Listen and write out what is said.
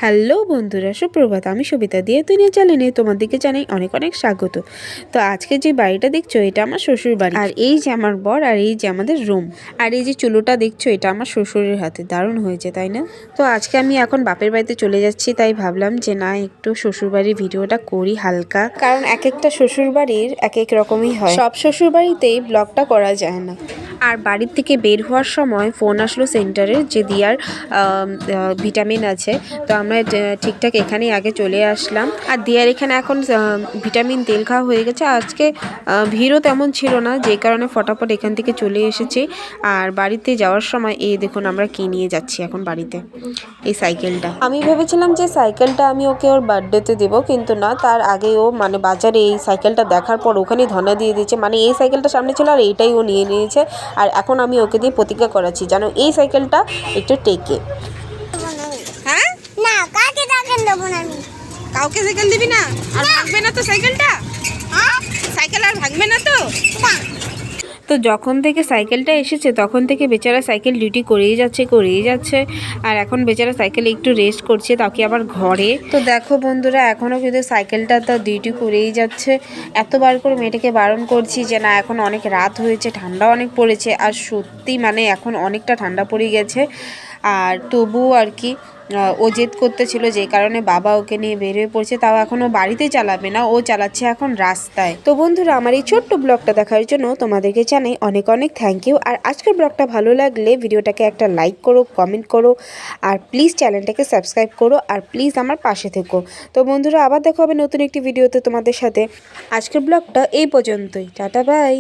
Hello বন্ধুরা, সুপ্রভাত। আমি সবিতা দিয়ে দুনিয়া চ্যানেলে তোমাদেরকে জানাই অনেক অনেক স্বাগত। তো আজকে যে বাড়িটা দেখছো এটা আমার শ্বশুর বাড়ি, আর এই যে আমার বর, আর এই যে আমাদের রুম, আর এই যে চুলোটা দেখছো এটা আমার শ্বশুরের হাতে। দারুণ হয়েছে তাই না? তো আজকে আমি এখন বাপের বাড়িতে চলে যাচ্ছি, তাই ভাবলাম যে না, একটু শ্বশুর বাড়ির ভিডিওটা করি হালকা, কারণ এক একটা শ্বশুর বাড়ির এক এক রকমই হয়, সব শ্বশুর বাড়িতেই ব্লগটা করা যায় না। আর বাড়ির থেকে বের হওয়ার সময় ফোন আসলো সেন্টারের, যে দিয়ার ভিটামিন আছে। তো আমরা ঠিকঠাক এখানেই আগে চলে আসলাম। আর দিয়ার এখানে এখন ভিটামিন তেল খাওয়া হয়ে গেছে। আজকে ভিড়ও তেমন ছিল না, যে কারণে ফটাফট এখান থেকে চলে এসেছি। আর বাড়িতে যাওয়ার সময় এই দেখুন আমরা কি নিয়ে যাচ্ছি এখন বাড়িতে, এই সাইকেলটা। আমি ভেবেছিলাম যে সাইকেলটা আমি ওকে ওর বার্থডেতে দেবো, কিন্তু না, তার আগে ও মানে বাজারে এই সাইকেলটা দেখার পর ওখানেই ধনা দিয়ে দিয়েছে। মানে এই সাইকেলটা সামনে ছিল আর এইটাই ও নিয়ে নিয়েছে। আর এখন আমি ওকে দিয়ে প্রতিজ্ঞা করাচ্ছি যেন এই সাইকেলটা একটু টেকে। হ্যাঁ, না কাকে সাইকেল দেবো না আমি। কাউকে সাইকেল দিবি না? আর ভাঙবে না তো সাইকেলটা? সাইকেল আর ভাঙবে না তো? তো যখন থেকে সাইকেলটা এসেছে তখন থেকে বেচারা সাইকেল ডিউটি করেই যাচ্ছে। আর এখন বেচারা সাইকেলে একটু রেস্ট করছে, তাকে আবার ঘরে। তো দেখো বন্ধুরা, এখনও কিন্তু সাইকেলটা তো ডিউটি করেই যাচ্ছে। এতবার করে মেয়েটাকে বারণ করছি যে না, এখন অনেক রাত হয়েছে, ঠান্ডা অনেক পড়েছে। আর সত্যি মানে এখন অনেকটা ঠান্ডা পড়ে গেছে। আর তবুও আর কি ও জেদ করতেছিল, যে কারণে বাবা ওকে নিয়ে বের হয়ে পড়ছে। তাও এখন ও বাড়িতে চালাবে না, ও চালাচ্ছে এখন রাস্তায়। তো বন্ধুরা, আমার এই ছোট্ট ব্লগটা দেখার জন্য তোমাদেরকে জানাই অনেক অনেক থ্যাংক ইউ। আর আজকের ব্লগটা ভালো লাগলে ভিডিওটাকে একটা লাইক করো, কমেন্ট করো, আর প্লিজ চ্যানেলটাকে সাবস্ক্রাইব করো, আর প্লিজ আমার পাশে থেকো। তো বন্ধুরা, আবার দেখা হবে নতুন একটি ভিডিওতে তোমাদের সাথে। আজকের ব্লগটা এই পর্যন্তই। Tata, by.